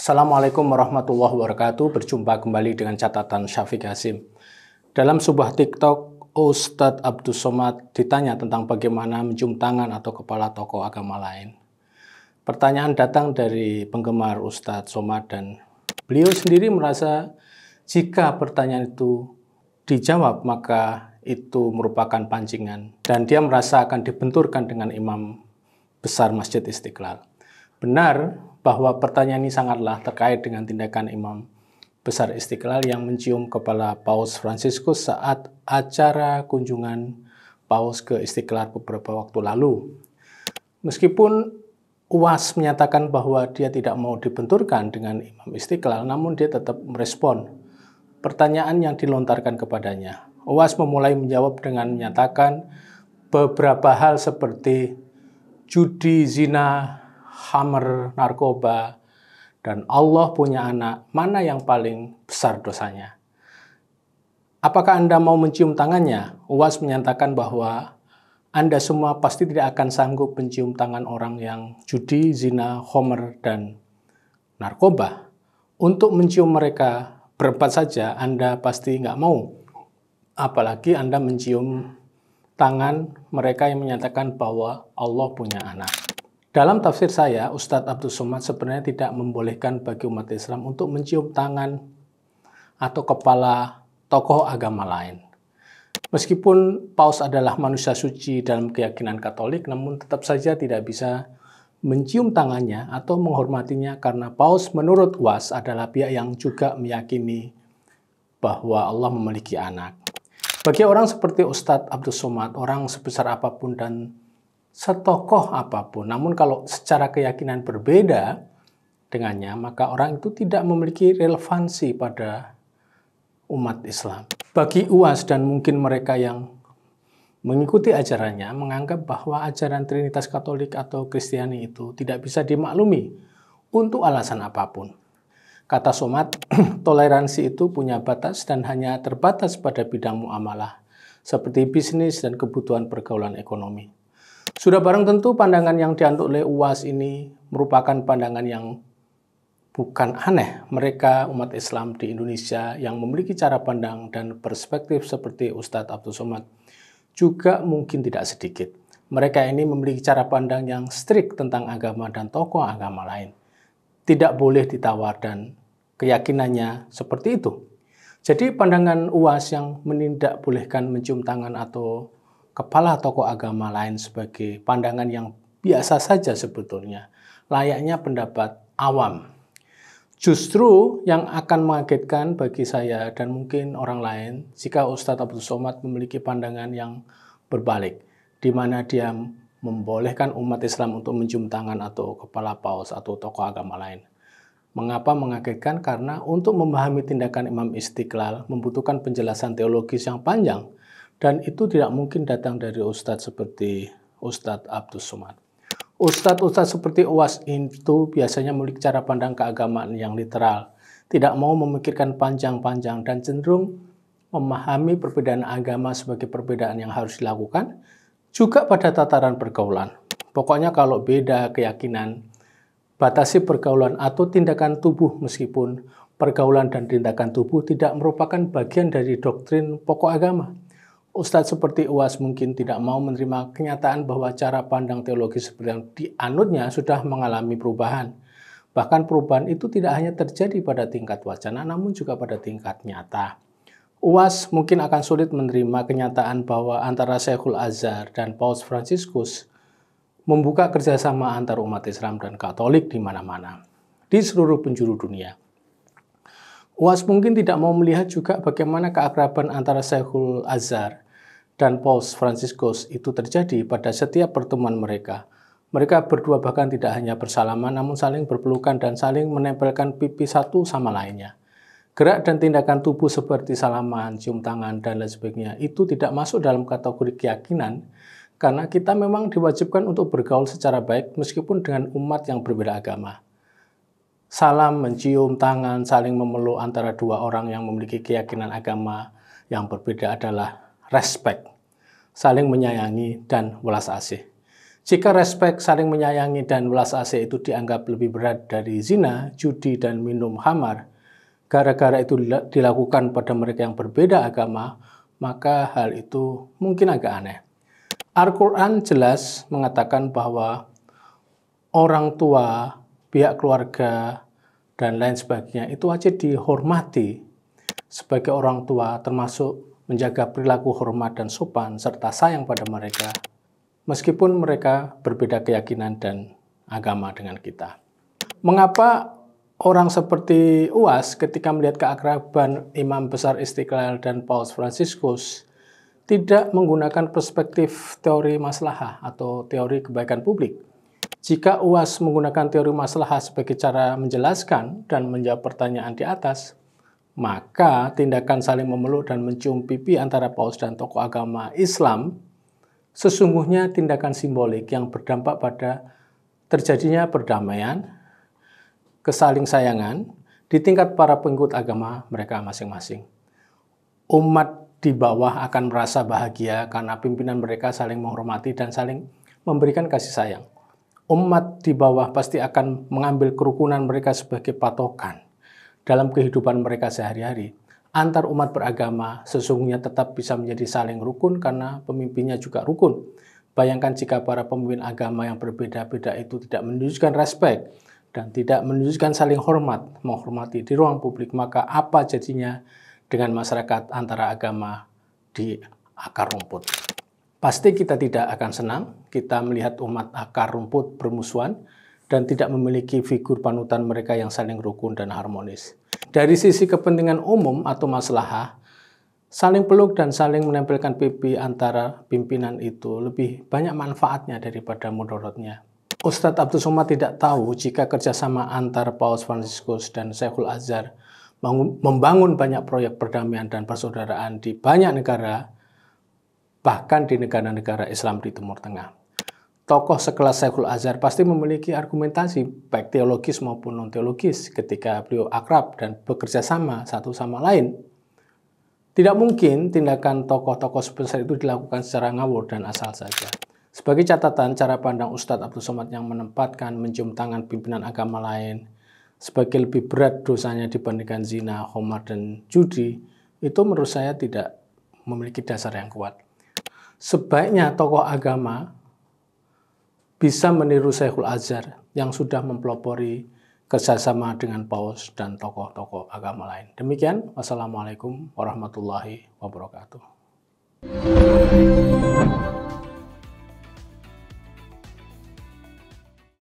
Assalamualaikum warahmatullahi wabarakatuh. Berjumpa kembali dengan catatan Syafiq Hasim. Dalam sebuah TikTok, Ustadz Abdus Somad ditanya tentang bagaimana mencium tangan atau kepala tokoh agama lain. Pertanyaan datang dari penggemar Ustadz Somad dan beliau sendiri merasa jika pertanyaan itu dijawab maka itu merupakan pancingan dan dia merasa akan dibenturkan dengan imam besar Masjid Istiqlal. Benar bahwa pertanyaan ini sangatlah terkait dengan tindakan imam besar Istiqlal yang mencium kepala Paus Fransiskus saat acara kunjungan Paus ke Istiqlal beberapa waktu lalu. Meskipun UAS menyatakan bahwa dia tidak mau dibenturkan dengan imam Istiqlal, namun dia tetap merespon pertanyaan yang dilontarkan kepadanya. UAS memulai menjawab dengan menyatakan beberapa hal seperti judi, zina, khamr, narkoba, dan Allah punya anak, mana yang paling besar dosanya? Apakah Anda mau mencium tangannya? UAS menyatakan bahwa Anda semua pasti tidak akan sanggup mencium tangan orang yang judi, zina, khamr, dan narkoba. Untuk mencium mereka berempat saja, Anda pasti nggak mau. Apalagi Anda mencium tangan mereka yang menyatakan bahwa Allah punya anak. Dalam tafsir saya, Ustadz Abdus Somad sebenarnya tidak membolehkan bagi umat Islam untuk mencium tangan atau kepala tokoh agama lain. Meskipun Paus adalah manusia suci dalam keyakinan Katolik, namun tetap saja tidak bisa mencium tangannya atau menghormatinya karena Paus menurut UAS adalah pihak yang juga meyakini bahwa Allah memiliki anak. Bagi orang seperti Ustadz Abdus Somad, orang sebesar apapun dan setokoh apapun, namun kalau secara keyakinan berbeda dengannya, maka orang itu tidak memiliki relevansi pada umat Islam. Bagi UAS dan mungkin mereka yang mengikuti ajarannya, menganggap bahwa ajaran Trinitas Katolik atau Kristiani itu tidak bisa dimaklumi untuk alasan apapun. Kata Somad, toleransi itu punya batas dan hanya terbatas pada bidang muamalah, seperti bisnis dan kebutuhan pergaulan ekonomi. Sudah barang tentu pandangan yang dianut oleh UAS ini merupakan pandangan yang bukan aneh. Mereka umat Islam di Indonesia yang memiliki cara pandang dan perspektif seperti Ustadz Abdus Somad juga mungkin tidak sedikit. Mereka ini memiliki cara pandang yang strikt tentang agama dan tokoh agama lain. Tidak boleh ditawar dan keyakinannya seperti itu. Jadi pandangan UAS yang menindakbolehkan mencium tangan atau kepala tokoh agama lain sebagai pandangan yang biasa saja sebetulnya, layaknya pendapat awam. Justru yang akan mengagetkan bagi saya dan mungkin orang lain jika Ustadz Abdus Somad memiliki pandangan yang berbalik, di mana dia membolehkan umat Islam untuk mencium tangan atau kepala paus atau tokoh agama lain. Mengapa mengagetkan? Karena untuk memahami tindakan Imam Istiqlal membutuhkan penjelasan teologis yang panjang, dan itu tidak mungkin datang dari ustadz seperti Ustadz Abdus Somad. Ustadz-ustadz seperti UAS itu biasanya memiliki cara pandang keagamaan yang literal, tidak mau memikirkan panjang-panjang dan cenderung memahami perbedaan agama sebagai perbedaan yang harus dilakukan, juga pada tataran pergaulan. Pokoknya kalau beda keyakinan, batasi pergaulan atau tindakan tubuh meskipun pergaulan dan tindakan tubuh tidak merupakan bagian dari doktrin pokok agama. Ustadz seperti UAS mungkin tidak mau menerima kenyataan bahwa cara pandang teologis seperti yang dianutnya sudah mengalami perubahan. Bahkan perubahan itu tidak hanya terjadi pada tingkat wacana, namun juga pada tingkat nyata. UAS mungkin akan sulit menerima kenyataan bahwa antara Syekhul Azhar dan Paus Fransiskus membuka kerjasama antar umat Islam dan Katolik di mana-mana, di seluruh penjuru dunia. UAS mungkin tidak mau melihat juga bagaimana keakraban antara Syekhul Azhar dan Paus Fransiskus itu terjadi pada setiap pertemuan mereka. Mereka berdua bahkan tidak hanya bersalaman, namun saling berpelukan dan saling menempelkan pipi satu sama lainnya. Gerak dan tindakan tubuh seperti salaman, cium tangan, dan lain sebagainya itu tidak masuk dalam kategori keyakinan, karena kita memang diwajibkan untuk bergaul secara baik meskipun dengan umat yang berbeda agama. Salam, mencium tangan, saling memeluk antara dua orang yang memiliki keyakinan agama yang berbeda adalah respect, saling menyayangi, dan welas asih. Jika respek, saling menyayangi, dan welas asih itu dianggap lebih berat dari zina, judi, dan minum khamar, gara-gara itu dilakukan pada mereka yang berbeda agama, maka hal itu mungkin agak aneh. Al-Quran jelas mengatakan bahwa orang tua, pihak keluarga, dan lain sebagainya itu wajib dihormati sebagai orang tua, termasuk menjaga perilaku hormat dan sopan, serta sayang pada mereka, meskipun mereka berbeda keyakinan dan agama dengan kita. Mengapa orang seperti UAS ketika melihat keakraban Imam Besar Istiqlal dan Paus Fransiskus tidak menggunakan perspektif teori maslahah atau teori kebaikan publik? Jika UAS menggunakan teori maslahah sebagai cara menjelaskan dan menjawab pertanyaan di atas, maka tindakan saling memeluk dan mencium pipi antara Paus dan tokoh agama Islam sesungguhnya tindakan simbolik yang berdampak pada terjadinya perdamaian, kesaling sayangan di tingkat para pengikut agama mereka masing-masing. Umat di bawah akan merasa bahagia karena pimpinan mereka saling menghormati dan saling memberikan kasih sayang. Umat di bawah pasti akan mengambil kerukunan mereka sebagai patokan dalam kehidupan mereka sehari-hari. Antar umat beragama sesungguhnya tetap bisa menjadi saling rukun karena pemimpinnya juga rukun. Bayangkan jika para pemimpin agama yang berbeda-beda itu tidak menunjukkan respek dan tidak menunjukkan saling hormat, menghormati di ruang publik, maka apa jadinya dengan masyarakat antara agama di akar rumput? Pasti kita tidak akan senang kita melihat umat akar rumput bermusuhan dan tidak memiliki figur panutan mereka yang saling rukun dan harmonis. Dari sisi kepentingan umum atau maslahah, saling peluk dan saling menempelkan pipi antara pimpinan itu lebih banyak manfaatnya daripada mudaratnya. Ustadz Abdus Somad tidak tahu jika kerjasama antar Paus Fransiskus dan Syekhul Azhar membangun banyak proyek perdamaian dan persaudaraan di banyak negara, bahkan di negara-negara Islam di Timur Tengah. Tokoh sekelas Syekhul Azhar pasti memiliki argumentasi baik teologis maupun non-teologis ketika beliau akrab dan bekerja sama satu sama lain. Tidak mungkin tindakan tokoh-tokoh sebesar itu dilakukan secara ngawur dan asal saja. Sebagai catatan, cara pandang Ustadz Abdus Somad yang menempatkan mencium tangan pimpinan agama lain sebagai lebih berat dosanya dibandingkan zina, khamar, dan judi, itu menurut saya tidak memiliki dasar yang kuat. Sebaiknya tokoh agama bisa meniru Syekhul Azhar yang sudah mempelopori kerjasama dengan Paus dan tokoh-tokoh agama lain. Demikian, wassalamualaikum warahmatullahi wabarakatuh.